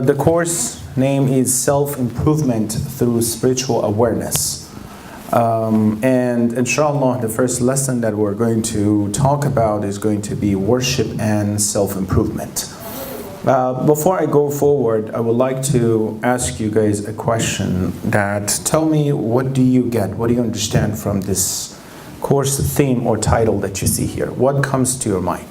The course name is Self-Improvement Through Spiritual Awareness. And inshallah, the first lesson that we're going to talk about is going to be worship and self-improvement. Before I go forward, I would like to ask you guys a question that tell me, what do you get? What do you understand from this course theme or title that you see here? What comes to your mind?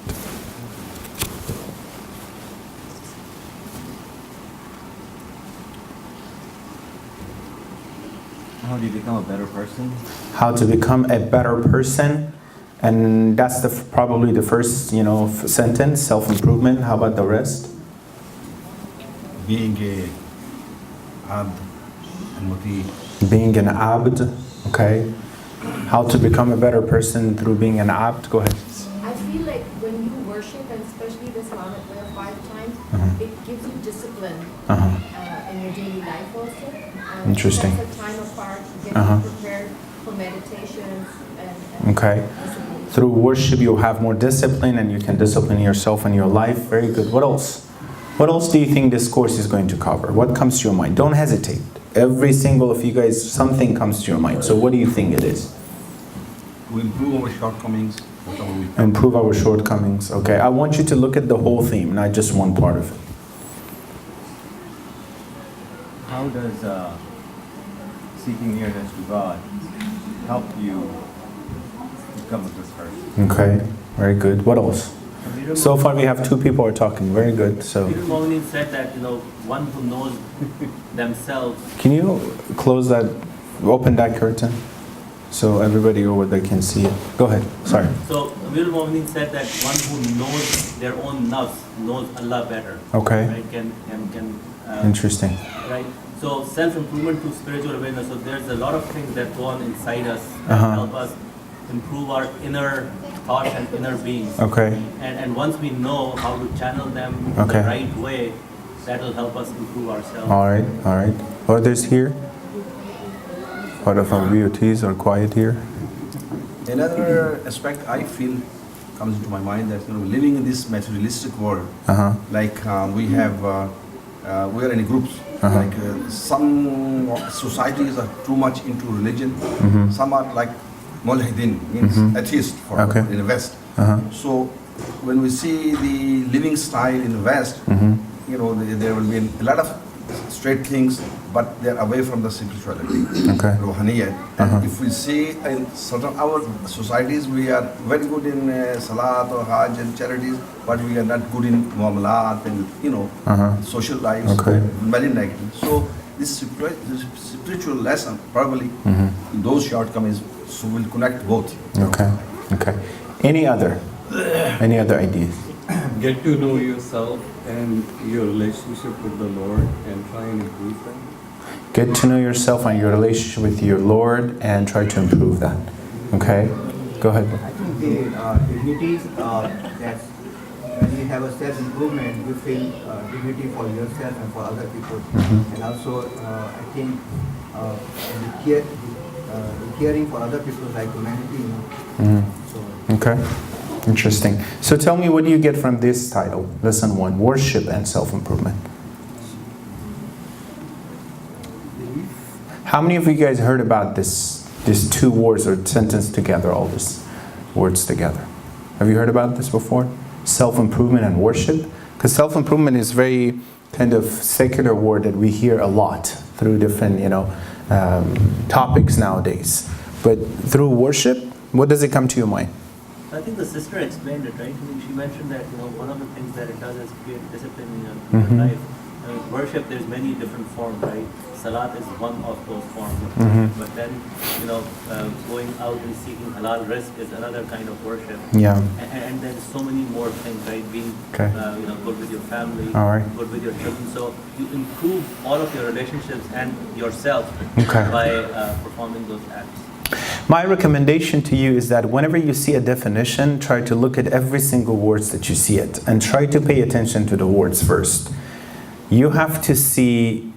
How do you become a better person? How to become a better person, and that's probably the first sentence, self-improvement. How about the rest? Being a abd and muti. Being an abd, okay. How to become a better person through being an abd. Go ahead. I feel like when you worship, and especially the Islamic prayer 5 times, it gives you discipline in your daily life also. Interesting. That's a time apart, getting prepared for meditations and okay. discipline. Through worship, you'll have more discipline, and you can discipline yourself in your life. Very good. What else? What else do you think this course is going to cover? What comes to your mind? Don't hesitate. Every single of you guys, something comes to your mind. So what do you think it is? To improve our shortcomings. Improve our shortcomings. Okay. I want you to look at the whole theme, not just one part of it. How does seeking nearness to God help you become a good person? Okay. Very good. What else? So far we have 2 people are talking. Very good. So Amirul Mu'mineen said that one who knows themselves. can you close that, open that curtain so everybody over there can see it? Go ahead. Sorry. So Amirul Mu'mineen said that one who knows their own nafs knows Allah better. Okay. Right? Can Interesting. right. So self-improvement through spiritual awareness. So there's a lot of things that go on inside us that help us improve our inner thoughts and inner beings. Okay. And once we know how to channel them Okay. the right way, that'll help us improve ourselves. All right. All right. Others here? Part of our VOTs are quiet here. Another aspect I feel comes into my mind that living in this materialistic world, like we are in groups. Like some societies are too much into religion. Some are like mulhidin, means atheist in the West. So when we see the living style in the West, there will be a lot of straight things, but they're away from the spirituality, ruhaniyat. And if we see in certain our societies, we are very good in salat or hajj and charities, but we are not good in muamalat and social lives, very negative. So this spiritual lesson probably those shortcomings will connect both. Okay. Any other ideas? Get to know yourself and your relationship with the Lord and try and improve them. Get to know yourself and your relationship with your Lord and try to improve that. Okay? Go ahead. I think the dignity that when you have a self-improvement, you feel dignity for yourself and for other people. And also, I think the caring for other people like humanity. Okay. Interesting. So tell me, what do you get from this title? Lesson 1, worship and self-improvement. How many of you guys heard about these 2 words or sentence together, all these words together? Have you heard about this before? Self-improvement and worship? Because self-improvement is very kind of secular word that we hear a lot through different, topics nowadays. But through worship, what does it come to your mind? I think the sister explained it, right? I mean, she mentioned that one of the things that it does is create discipline in your life. I mean, worship, there's many different forms, right? Salat is one of those forms. But then, going out and seeking halal rizq is another kind of worship. Yeah. And there's so many more things, right? Being, good with your family, good with your children. So you improve all of your relationships and yourself by performing those acts. My recommendation to you is that whenever you see a definition, try to look at every single words that you see it and try to pay attention to the words first. You have to see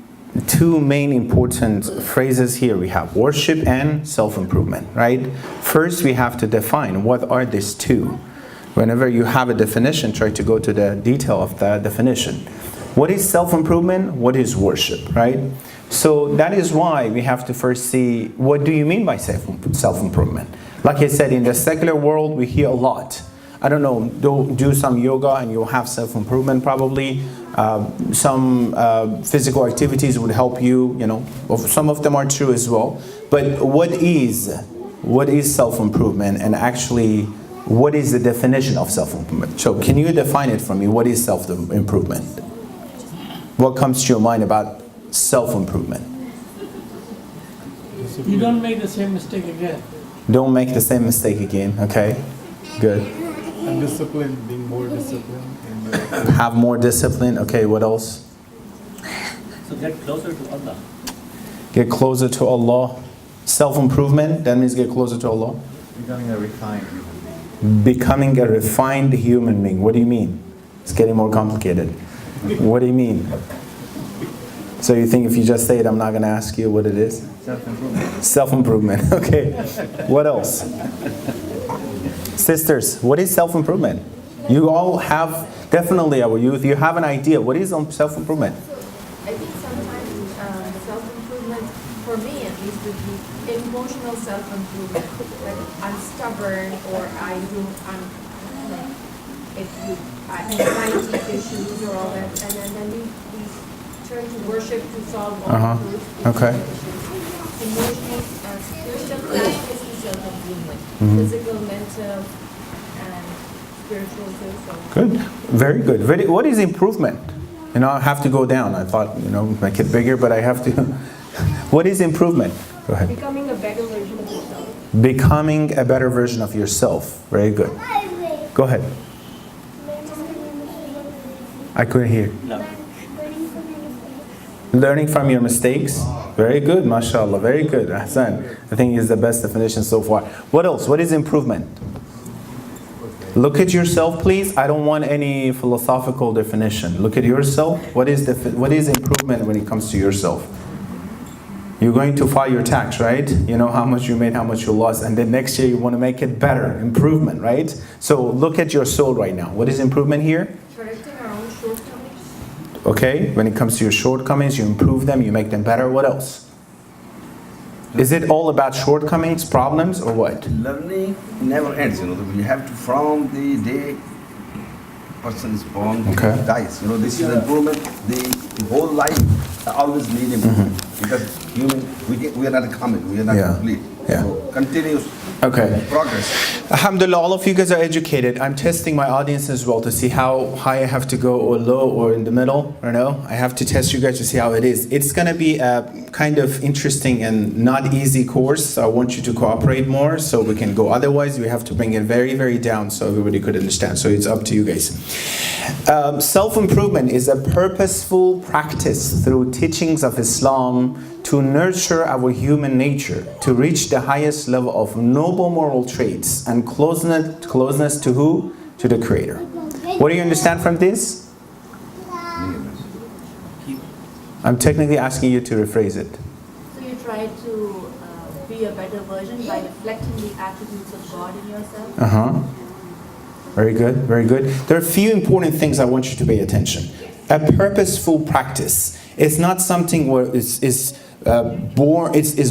2 main important phrases here. We have worship and self-improvement, right? First, we have to define what are these 2. Whenever you have a definition, try to go to the detail of the definition. What is self-improvement? What is worship, right? So that is why we have to first see, what do you mean by self-improvement? Like I said, in the secular world, we hear a lot. I don't know, do some yoga and you'll have self-improvement probably. Some physical activities would help you, you know. Some of them are true as well. But what is self-improvement, and actually, what is the definition of self-improvement? So can you define it for me? What is self-improvement? What comes to your mind about self-improvement? You don't make the same mistake again. Don't make the same mistake again, okay? Good. And discipline, being more disciplined. And, Have more discipline, okay, what else? So get closer to Allah. Get closer to Allah. Self-improvement, that means get closer to Allah. Becoming a refined human being. Becoming a refined human being. What do you mean? It's getting more complicated. What do you mean? So you think if you just say it, I'm not going to ask you what it is? Self-improvement. Self-improvement, okay. What else? Sisters, what is self-improvement? You all have, definitely our youth, you have an idea. What is self-improvement? I think sometimes self-improvement, for me at least, would be emotional self-improvement. Like I'm stubborn, or I'm anxiety issues or all that, and then we turn to worship to solve all those Okay. issues. Emotional, spiritual practice is self-improvement. Physical, mental, and spiritual too. Good, very good. What is improvement? You know, I have to go down. I thought, you know, make it bigger, but I have to. What is improvement? Go ahead. Becoming a better version of yourself. Becoming a better version of yourself. Very good. Go ahead. I couldn't hear. Learning from your mistakes. Very good, mashallah. Very good, Hassan. I think is the best definition so far. What else? What is improvement? Look at yourself, please. I don't want any philosophical definition. Look at yourself. What is improvement when it comes to yourself? You're going to file your tax, right? You know how much you made, how much you lost, and then next year you want to make it better. Improvement, right? So look at your soul right now. What is improvement here? Correcting our own shortcomings. Okay, when it comes to your shortcomings, you improve them, you make them better. What else? Is it all about shortcomings, problems, or what? Learning never ends. You know, we have to, from the day person is born, Okay. dies. You know, this is improvement. The whole life always need improvement, because human, we are not common, we are not complete. Yeah. So continuous progress. Alhamdulillah, all of you guys are educated. I'm testing my audience as well to see how high I have to go, or low, or in the middle, or no. I have to test you guys to see how it is. It's going to be a kind of interesting and not easy course. So I want you to cooperate more so we can go. Otherwise, we have to bring it very, very down so everybody could understand. So it's up to you guys. Self-improvement is a purposeful practice through teachings of Islam to nurture our human nature, to reach the highest level of noble moral traits and closeness to who? To the Creator. What do you understand from this? I'm technically asking you to rephrase it. So you try to be a better version by reflecting the attributes of God in yourself? Very good, very good. There are a few important things I want you to pay attention. A purposeful practice. It's not something where it's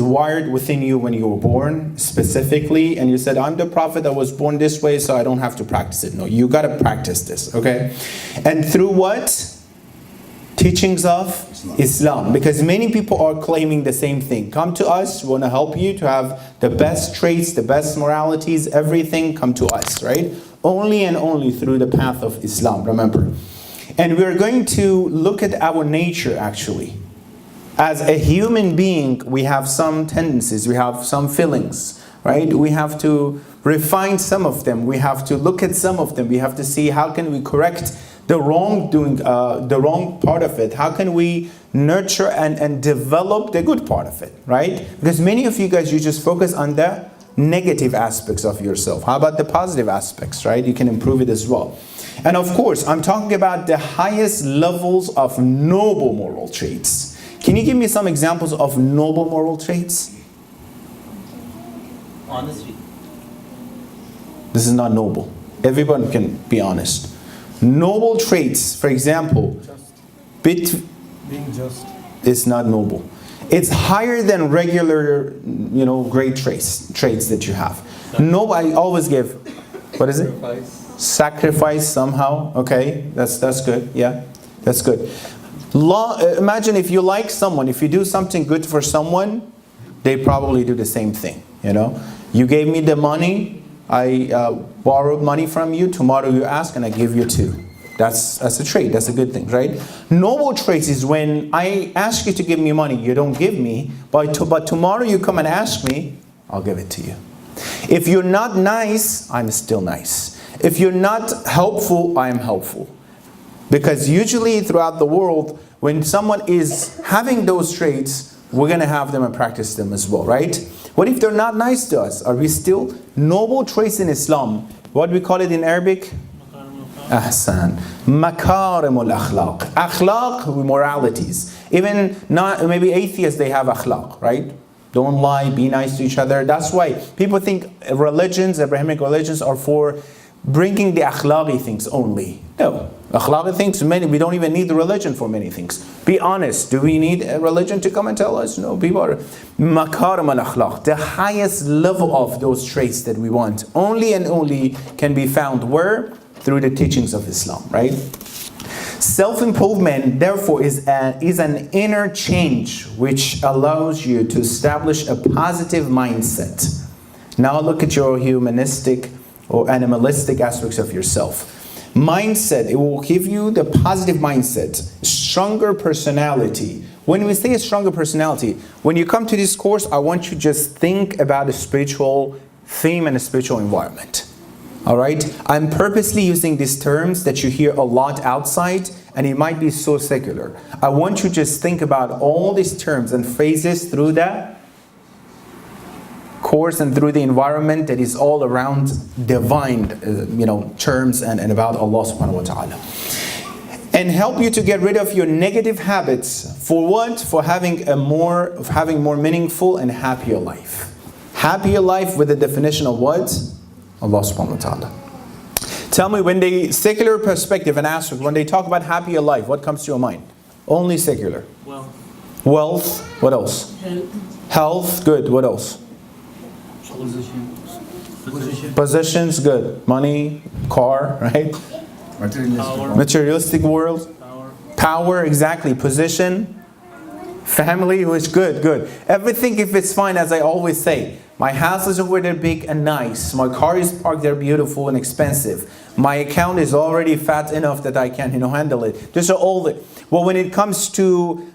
wired within you when you were born specifically, and you said, I'm the prophet that was born this way, so I don't have to practice it. No, you got to practice this, okay? And through what? Teachings of Islam. Because many people are claiming the same thing. Come to us, we want to help you to have the best traits, the best moralities, everything, come to us, right? Only and only through the path of Islam, remember. And we're going to look at our nature actually. As a human being, we have some tendencies, we have some feelings, right? We have to refine some of them. We have to look at some of them. We have to see how can we correct the wrong part of it. How can we nurture and develop the good part of it, right? Because many of you guys, you just focus on the negative aspects of yourself. How about the positive aspects, right? You can improve it as well. And of course, I'm talking about the highest levels of noble moral traits. Can you give me some examples of noble moral traits? Honesty. This is not noble. Everyone can be honest. Noble traits, for example, Being just. It's not noble. It's higher than regular, great traits that you have. No, I always give. What is it? Sacrifice somehow. Okay, that's good. Yeah, that's good. Imagine if you like someone, if you do something good for someone, they probably do the same thing. You gave me the money, I borrowed money from you. Tomorrow you ask, and I give you too. That's a trait. That's a good thing, right? Noble traits is when I ask you to give me money, you don't give me, but tomorrow you come and ask me, I'll give it to you. If you're not nice, I'm still nice. If you're not helpful, I am helpful. Because usually throughout the world, when someone is having those traits, we're going to have them and practice them as well, right? What if they're not nice to us? Are we still noble traits in Islam? What do we call it in Arabic? Ahsan. Makarimul akhlaq. Akhlaq, moralities. Even not maybe atheists, they have akhlaq, right? Don't lie, be nice to each other. That's why people think religions, Abrahamic religions, are for bringing the akhlaqi things only. No. Akhlaqi things, we don't even need the religion for many things. Be honest. Do we need a religion to come and tell us? No. People are makarim al-akhlaq. The highest level of those traits that we want only and only can be found where? Through the teachings of Islam, right? Self-improvement, therefore, is an inner change which allows you to establish a positive mindset. Now look at your humanistic or animalistic aspects of yourself. Mindset, it will give you the positive mindset, stronger personality. When we say a stronger personality, when you come to this course, I want you to just think about a spiritual theme and a spiritual environment. All right? I'm purposely using these terms that you hear a lot outside, and it might be so secular. I want you to just think about all these terms and phrases through that course and through the environment that is all around divine, terms and about Allah subhanahu wa ta'ala. And help you to get rid of your negative habits. For what? For having more meaningful and happier life. Happier life with the definition of what? Allah subhanahu wa ta'ala. Tell me, when the secular perspective and aspect, when they talk about happier life, what comes to your mind? Only secular. Wealth. What else? Health. Good. What else? Possessions. Good. Money, car, right? Materialistic world. Power. Exactly. Position. Family, which good. Everything, if it's fine, as I always say. My house is over there big and nice. My car is parked there beautiful and expensive. My account is already fat enough that I can handle it. These are all the... Well, when it comes to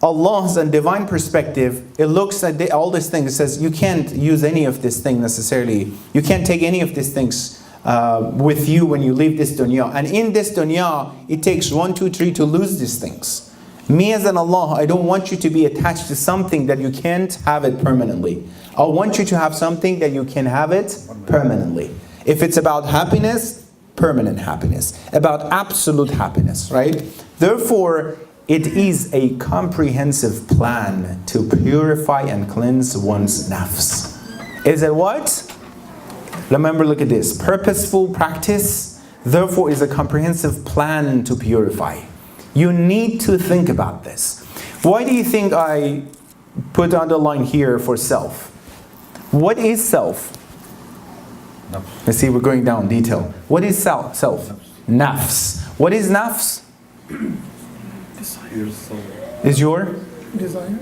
Allah's and divine perspective, it looks at all these things. It says you can't use any of this thing necessarily. You can't take any of these things with you when you leave this dunya. And in this dunya, it takes 1, 2, 3 to lose these things. Me as an Allah, I don't want you to be attached to something that you can't have it permanently. I want you to have something that you can have it permanently. If it's about happiness, permanent happiness. About absolute happiness, right? Therefore, it is a comprehensive plan to purify and cleanse one's nafs. Is it what? Remember, look at this. Purposeful practice, therefore, is a comprehensive plan to purify. You need to think about this. Why do you think I put underline here for self? What is self? Let's see, we're going down detail. What is self? Nafs. What is nafs? Your soul. Is your? Desires.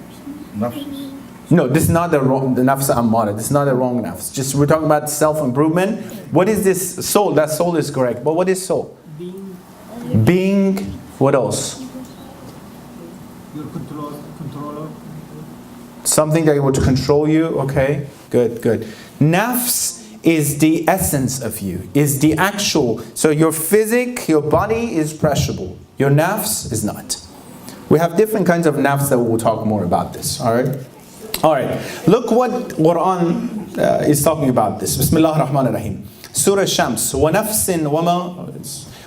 Nafs. No, this is not the wrong, the nafs ammara. This is not the wrong nafs. Just we're talking about self-improvement. What is this soul? That soul is correct. But what is soul? Being. What else? Your controller. Something that would control you. Okay, good. Nafs is the essence of you. Is the actual. So your your body is perishable. Your nafs is not. We have different kinds of nafs that we'll talk more about this. All right. Look what Quran is talking about this. Bismillah ar-Rahman ar-Rahim. Surah Shams. وَنَفْسٍ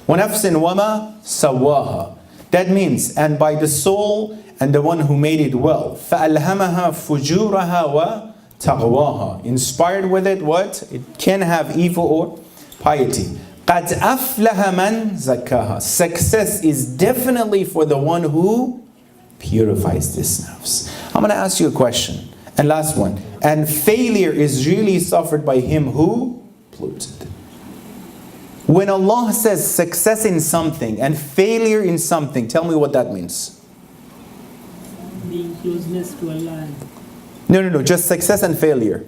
وَمَا سَوَّاهَا. That means, and by the soul and the one who made it well. فَأَلْهَمَهَا فُجُورَهَا وَتَقْوَاهَا. Inspired with it, what? It can have evil or piety. قَدْ أَفْلَهَ مَنْ زَكَّاهَا. Success is definitely for the one who purifies this nafs. I'm going to ask you a question. And last one. And failure is really suffered by him who polluted. When Allah says success in something and failure in something, tell me what that means. Being closeness to Allah. No, just success and failure.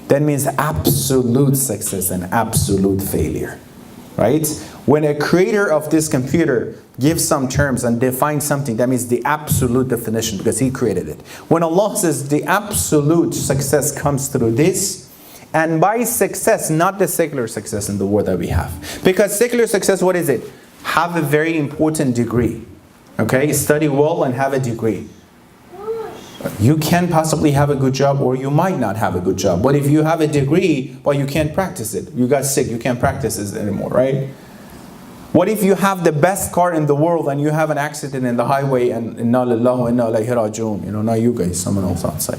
That means absolute success and absolute failure, right? When a creator of this computer gives some terms and defines something, that means the absolute definition because he created it. When Allah says the absolute success comes through this, and by success, not the secular success in the world that we have. Because secular success, what is it? Have a very important degree, okay? Study well and have a degree. You can possibly have a good job or you might not have a good job. But if you have a degree, well, you can't practice it. You got sick, you can't practice it anymore, right? What if you have the best car in the world and you have an accident in the highway and inna lillahi wa inna ilayhi raji'un, not you guys, someone else outside,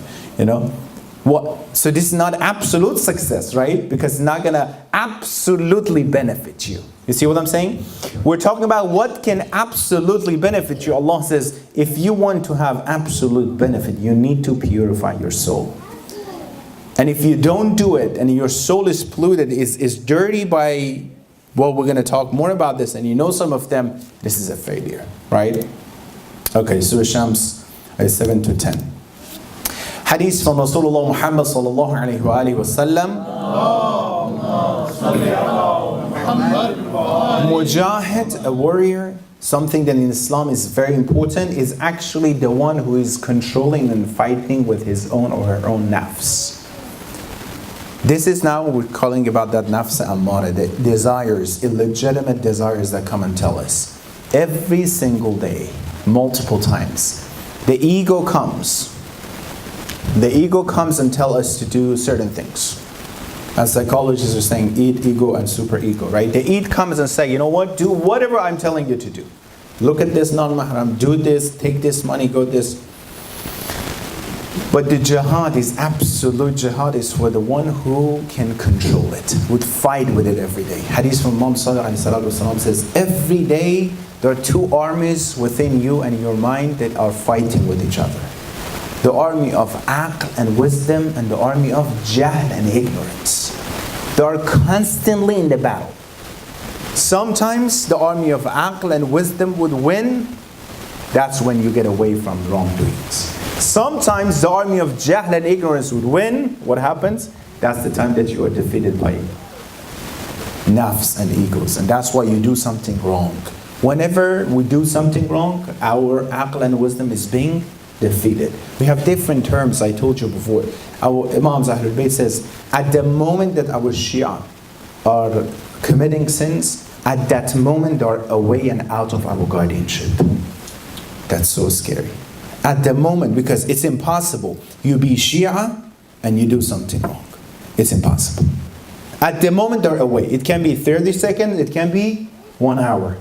What? So this is not absolute success, right? Because it's not going to absolutely benefit you. You see what I'm saying? We're talking about what can absolutely benefit you. Allah says, if you want to have absolute benefit, you need to purify your soul. And if you don't do it, and your soul is polluted, is dirty by, well, we're going to talk more about this, and some of them, this is a failure, right? Okay, Surah Shams, 7 to 10. Hadith from Rasulullah Muhammad sallallahu alayhi wa alihi wa sallam. Mujahid, a warrior, something that in Islam is very important, is actually the one who is controlling and fighting with his own or her own nafs. This is now we're calling about that nafs ammara, the desires, illegitimate desires that come and tell us. Every single day, multiple times, the ego comes. The ego comes and tells us to do certain things. As psychologists are saying, id, ego, and superego, right? The id comes and say, you know what? Do whatever I'm telling you to do. Look at this non-mahram, do this, take this money, go this. But the jihad is absolute jihad is for the one who can control it, would fight with it every day. Hadith from Imam Sallallahu says, every day there are two armies within you and your mind that are fighting with each other. The army of aql and wisdom and the army of jahl and ignorance. They are constantly in the battle. Sometimes the army of aql and wisdom would win. That's when you get away from wrongdoings. Sometimes the army of jahl and ignorance would win. What happens? That's the time that you are defeated by nafs and egos. And that's why you do something wrong. Whenever we do something wrong, our aql and wisdom is being defeated. We have different terms, I told you before. Our Imam Ahlul Bayt says, at the moment that our Shia are committing sins, at that moment they are away and out of our guardianship. That's so scary. At the moment, because it's impossible. You be Shia and you do something wrong. It's impossible. At the moment they're away. It can be 30 seconds, it can be 1 hour.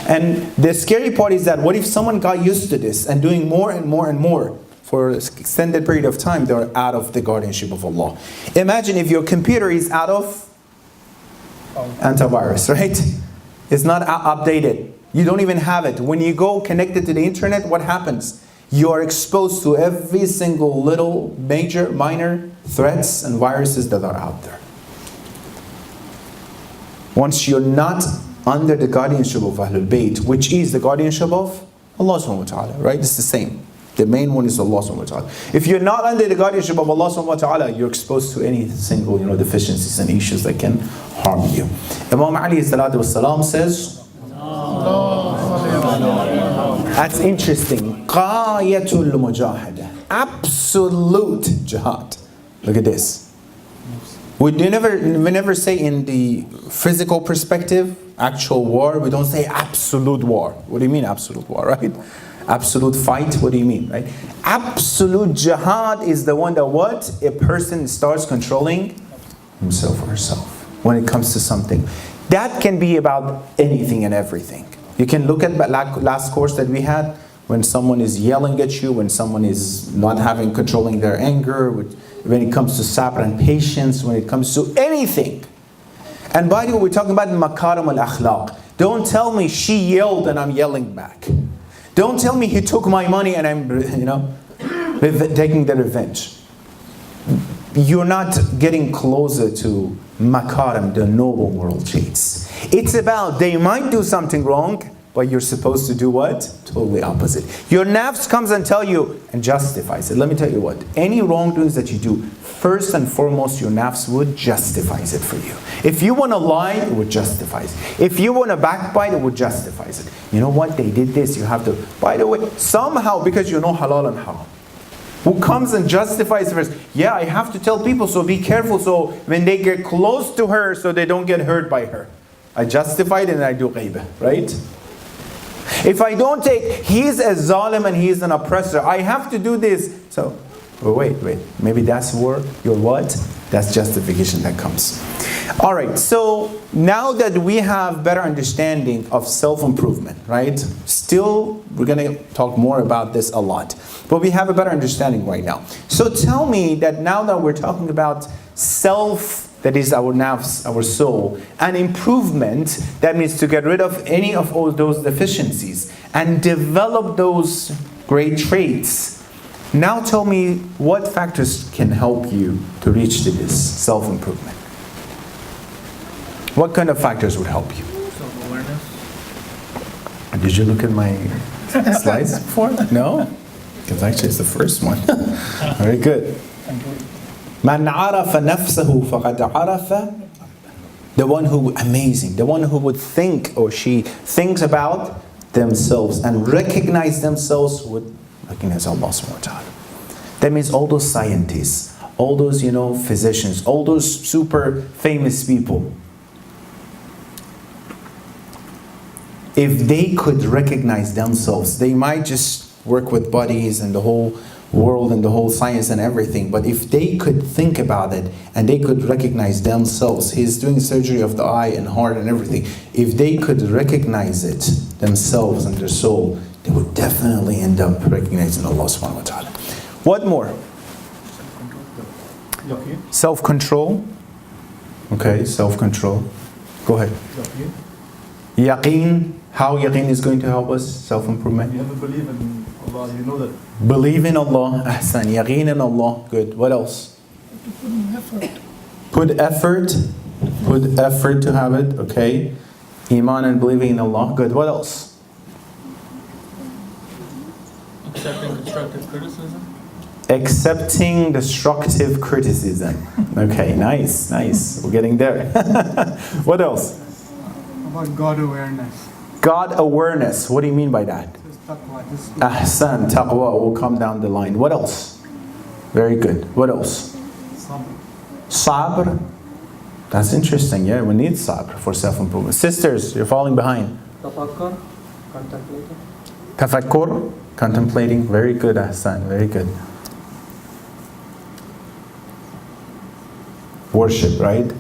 And the scary part is that what if someone got used to this and doing more and more and more for an extended period of time, they're out of the guardianship of Allah. Imagine if your computer is out of antivirus, right? It's not updated. You don't even have it. When you go connected to the internet, what happens? You are exposed to every single little major, minor threats and viruses that are out there. Once you're not under the guardianship of Ahlul Bayt, which is the guardianship of Allah subhanahu wa ta'ala, right? It's the same. The main one is Allah subhanahu wa ta'ala. If you're not under the guardianship of Allah subhanahu wa ta'ala, you're exposed to any single deficiencies and issues that can harm you. Imam Ali salatu wasalam says, that's interesting. Qayatul mujahada. Absolute jihad. Look at this. We never say in the physical perspective, actual war. We don't say absolute war. What do you mean absolute war, right? Absolute fight, what do you mean, right? Absolute jihad is the one that what? A person starts controlling himself or herself when it comes to something. That can be about anything and everything. You can look at last course that we had, when someone is yelling at you, when someone is not controlling their anger, when it comes to sabr and patience, when it comes to anything. And by the way, we're talking about makaram al-akhlaq. Don't tell me she yelled and I'm yelling back. Don't tell me he took my money and I'm, taking the revenge. You're not getting closer to makaram, the noble moral traits. It's about they might do something wrong, but you're supposed to do what? Totally opposite. Your nafs comes and tell you and justifies it. Let me tell you what, any wrongdoings that you do, first and foremost, your nafs would justifies it for you. If you want to lie, it would justify it. If you want to backbite, it would justify it. You know what, they did this, you have to, by the way, somehow, because you know halal and haram, who comes and justifies first, yeah, I have to tell people, so be careful, so when they get close to her, so they don't get hurt by her. I justify it and I do ghaibah, right? If I don't take, he's a zalim and he's an oppressor, I have to do this. So, wait, maybe that's where your what? That's justification that comes. All right, so now that we have better understanding of self-improvement, right? Still, we're going to talk more about this a lot. But we have a better understanding right now. So tell me that now that we're talking about self, that is our nafs, our soul, and improvement, that means to get rid of any of all those deficiencies and develop those great traits. Now tell me what factors can help you to reach to this self-improvement. What kind of factors would help you? Self-awareness. Did you look at my slides before? No? Because actually it's the first one. Very good. Man arafa nafsahu faqad arafa. The one who, amazing, the one who would think or she thinks about themselves and recognize themselves would recognize Allah subhanahu wa ta'ala. That means all those scientists, all those, physicians, all those super famous people, if they could recognize themselves, they might just work with bodies and the whole world and the whole science and everything, but if they could think about it and they could recognize themselves, he's doing surgery of the eye and heart and everything, if they could recognize it themselves and their soul, they would definitely end up recognizing Allah subhanahu wa ta'ala. What more? Self-control. Okay, self-control. Go ahead. Yaqeen. How yaqeen is going to help us? Self-improvement. You have to believe in Allah, you know that. Believe in Allah. Ahsan. Yaqeen in Allah. Good. What else? Put effort. Put effort to have it. Okay. Iman and believing in Allah. Good. What else? Accepting constructive criticism. Accepting destructive criticism. Okay, nice. We're getting there. What else? About God awareness. God awareness. What do you mean by that? Ahsan, taqwa will come down the line. What else? Very good. What else? Sabr. That's interesting. Yeah, we need sabr for self-improvement. Sisters, you're falling behind. Tafakkur, contemplating. Tafakkur, contemplating. Very good, Ahsan. Very good. Worship, right?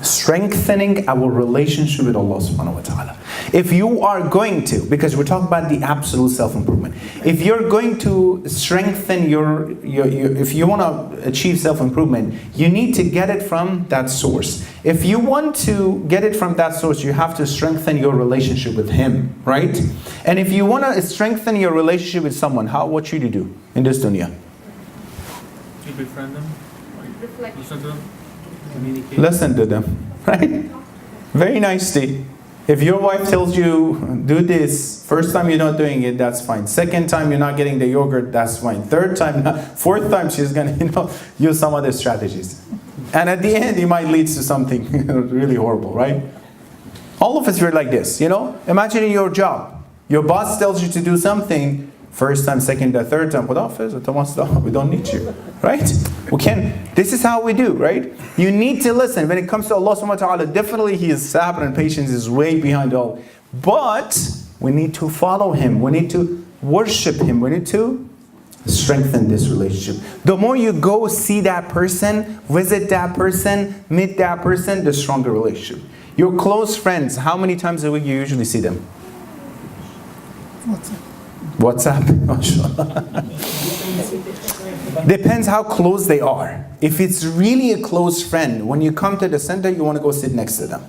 Strengthening our relationship with Allah subhanahu wa ta'ala. If you are going to, because we're talking about the absolute self-improvement, if you're going to strengthen if you want to achieve self-improvement, you need to get it from that source. If you want to get it from that source, you have to strengthen your relationship with Him, right? And if you want to strengthen your relationship with someone, what should you do in this dunya? You befriend them. Reflect. Listen to them. Communicate. Listen to them, right? Very nicely. If your wife tells you, do this, first time you're not doing it, that's fine. Second time you're not getting the yogurt, that's fine. Third time, fourth time she's going to use some other strategies. And at the end, it might lead to something really horrible, right? All of us are like this, Imagine in your job. Your boss tells you to do something, first time, second, third time, we don't need you, right? This is how we do, right? You need to listen. When it comes to Allah subhanahu wa ta'ala, definitely He is sabr and patience is way behind all. But we need to follow Him. We need to worship Him. We need to strengthen this relationship. The more you go see that person, visit that person, meet that person, the stronger relationship. Your close friends, how many times a week you usually see them? WhatsApp. Depends how close they are. If it's really a close friend, when you come to the center, you want to go sit next to them.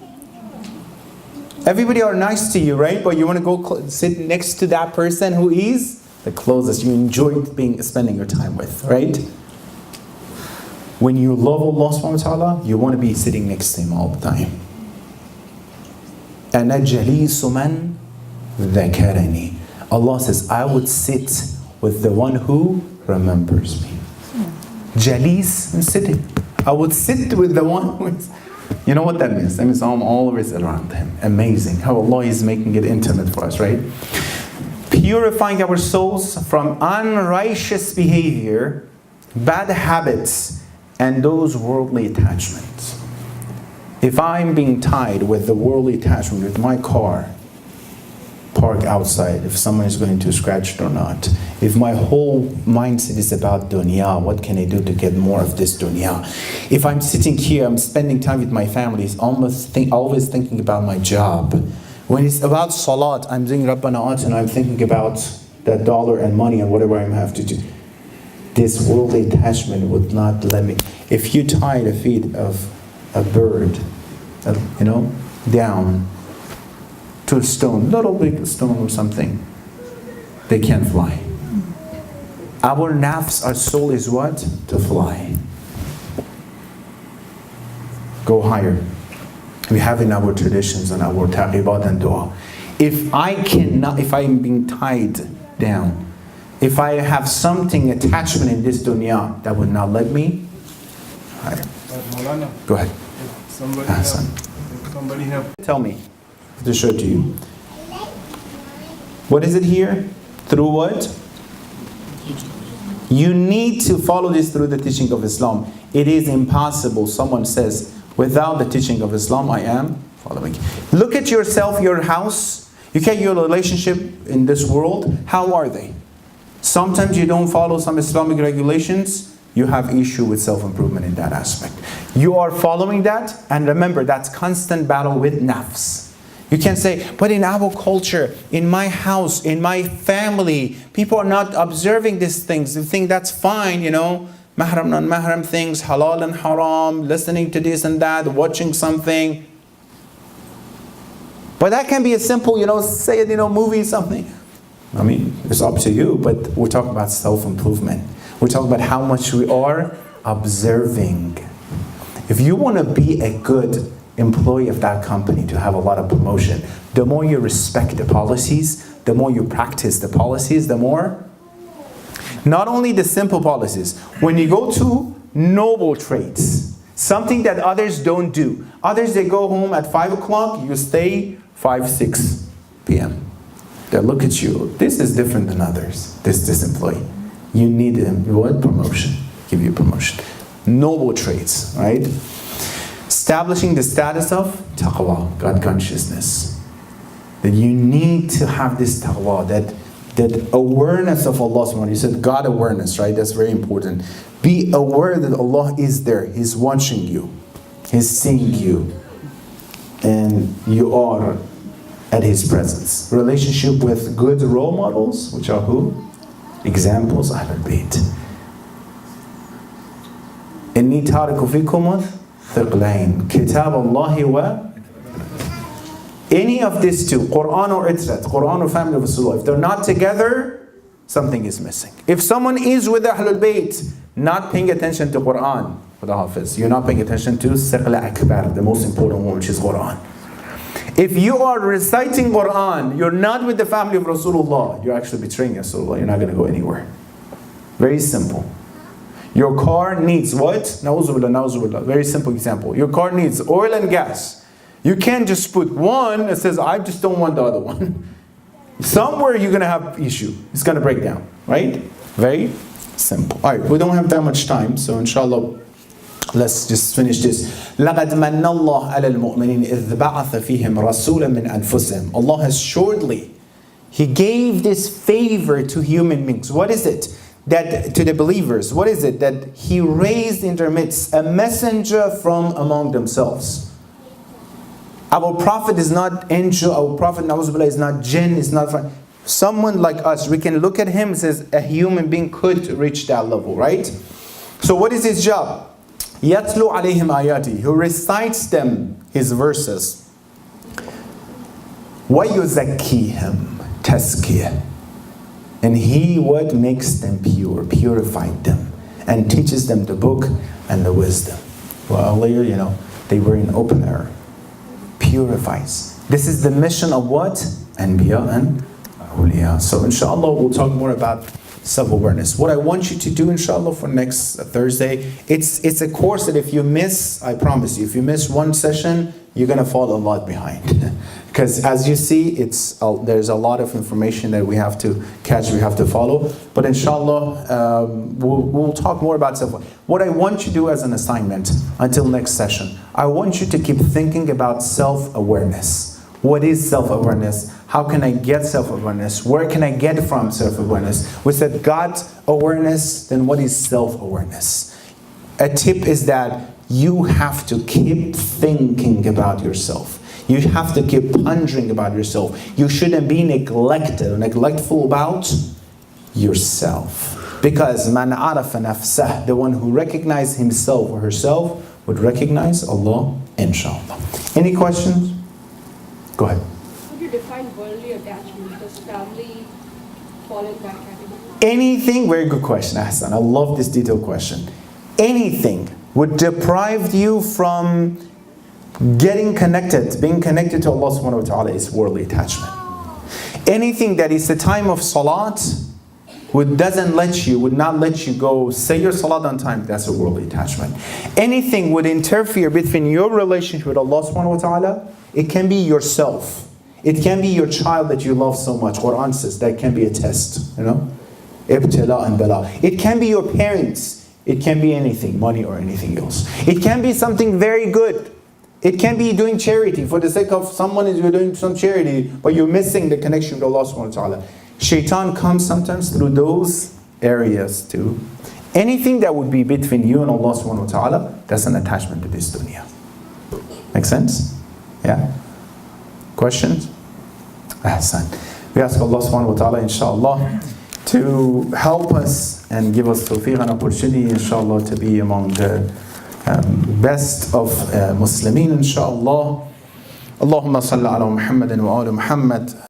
Everybody are nice to you, right? But you want to go sit next to that person who is the closest you enjoy spending your time with, right? When you love Allah subhanahu wa ta'ala, you want to be sitting next to Him all the time. أَنَا جَلِيسُ مَنْ ذَكَرَنِي. Allah says, I would sit with the one who remembers me. Jalis, I'm sitting. I would sit with the one who is... You know what that means? That means I'm always around Him. Amazing how Allah is making it intimate for us, right? Purifying our souls from unrighteous behavior, bad habits, and those worldly attachments. If I'm being tied with the worldly attachment with my car, park outside, if someone is going to scratch it or not, if my whole mindset is about dunya, what can I do to get more of this dunya? If I'm sitting here, I'm spending time with my family, it's always thinking about my job. When it's about salat, I'm doing Rabbana and I'm thinking about that dollar and money and whatever I have to do. This worldly attachment would not let me. If you tie the feet of a bird, down to a stone, little big stone or something, they can't fly. Our nafs, our soul is what? To fly. Go higher. We have in our traditions and our taqibat and dua. If I'm being tied down, if I have something, attachment in this dunya that would not let me higher. Maulana, Go ahead. if somebody have Tell me to show it to you. What is it here? Through what? You need to follow this through the teaching of Islam. It is impossible. Someone says, without the teaching of Islam, I am following. Look at yourself, your house. You get your relationship in this world. How are they? Sometimes you don't follow some Islamic regulations. You have issue with self-improvement in that aspect. You are following that, and remember, that's constant battle with nafs. You can say, but in our culture, in my house, in my family, people are not observing these things. They think that's fine, mahram, non-mahram things, halal and haram, listening to this and that, watching something. But that can be a simple, say it, movie, something. I mean, it's up to you, but we're talking about self-improvement. We're talking about how much we are observing. If you want to be a good employee of that company, to have a lot of promotion, the more you respect the policies, the more you practice the policies, the more. Not only the simple policies, when you go to noble traits, something that others don't do. Others, they go home at 5 o'clock, you stay 5, 6 p.m. They look at you. This is different than others, this employee. You need what? Promotion. Give you promotion. Noble traits, right? Establishing the status of taqwa, God consciousness. That you need to have this taqwa, that awareness of Allah subhanahu wa ta'ala. You said God awareness, right? That's very important. Be aware that Allah is there. He's watching you. He's seeing you. And you are at His presence. Relationship with good role models, which are who? Examples, Ahlul Bayt. إني تارك فيكم ثقلين كتاب الله و. Any of these two, Quran or Itrat, Quran or family of Rasulullah, if they're not together, something is missing. If someone is with Ahlul Bayt, not paying attention to Quran, for the Hafiz, you're not paying attention to Siqla Akbar, the most important one, which is Quran. If you are reciting Quran, you're not with the family of Rasulullah, you're actually betraying Rasulullah, you're not going to go anywhere. Very simple. Your car needs what? Na'uzubillah, na'uzubillah. Very simple example. Your car needs oil and gas. You can't just put one that says, I just don't want the other one. Somewhere you're going to have issue. It's going to break down, right? Very simple. All right, we don't have that much time, so inshallah, let's just finish this. لَقَدْ مَنَّ اللَّهُ عَلَى الْمُؤْمِنِينَ إِذْ بَعَثَ فِيهِمْ رَسُولًا مِنْ أَنفُسِهِمْ. Allah has surely, He gave this favor to human beings. What is it? That to the believers, what is it? That He raised in their midst a messenger from among themselves. Our Prophet is not angel, our Prophet is not jinn, is not someone like us. We can look at him and says a human being could reach that level, right? So what is his job? يَتْلُو عَلَيْهِمْ آيَاتِهِ. Who recites them, His verses. وَيُزَكِّيهِمْ تَزْكِيَةً. And He what makes them pure, purified them, and teaches them the book and the wisdom. Well, earlier, they were in open air. Purifies. This is the mission of what? Anbiya and Awliya. So inshallah, we'll talk more about self-awareness. What I want you to do, inshallah, for next Thursday, it's a course that if you miss, I promise you, if you miss one session, you're going to fall a lot behind. Because as you see, there's a lot of information that we have to catch, we have to follow. But inshallah, we'll talk more about self-awareness. What I want you to do as an assignment until next session, I want you to keep thinking about self-awareness. What is self-awareness? How can I get self-awareness? Where can I get from self-awareness? We said God awareness, then what is self-awareness? A tip is that you have to keep thinking about yourself. You have to keep pondering about yourself. You shouldn't be neglected or neglectful about yourself. Because man arafa nafsah, the one who recognizes himself or herself would recognize Allah, inshallah. Any questions? Go ahead. How do you define worldly attachment? Does family fall in that category? Anything, very good question, Ahsan. I love this detailed question. Anything would deprive you from getting connected, being connected to Allah subhanahu wa ta'ala is worldly attachment. Anything that is the time of salat would not let you go say your salat on time, that's a worldly attachment. Anything would interfere between your relationship with Allah subhanahu wa ta'ala, it can be yourself. It can be your child that you love so much. Quran says that can be a test, Ibtila and bala. It can be your parents. It can be anything, money or anything else. It can be something very good. It can be doing charity for the sake of someone is doing some charity, but you're missing the connection with Allah subhanahu wa ta'ala. Shaitan comes sometimes through those areas too. Anything that would be between you and Allah subhanahu wa ta'ala, that's an attachment to this dunya. Make sense? Yeah? Questions? Ahsan. We ask Allah subhanahu wa ta'ala, inshallah, to help us and give us tawfiq and opportunity, inshallah, to be among the best of Muslimin, inshallah. Allahumma salli ala Muhammadin wa ala Muhammad.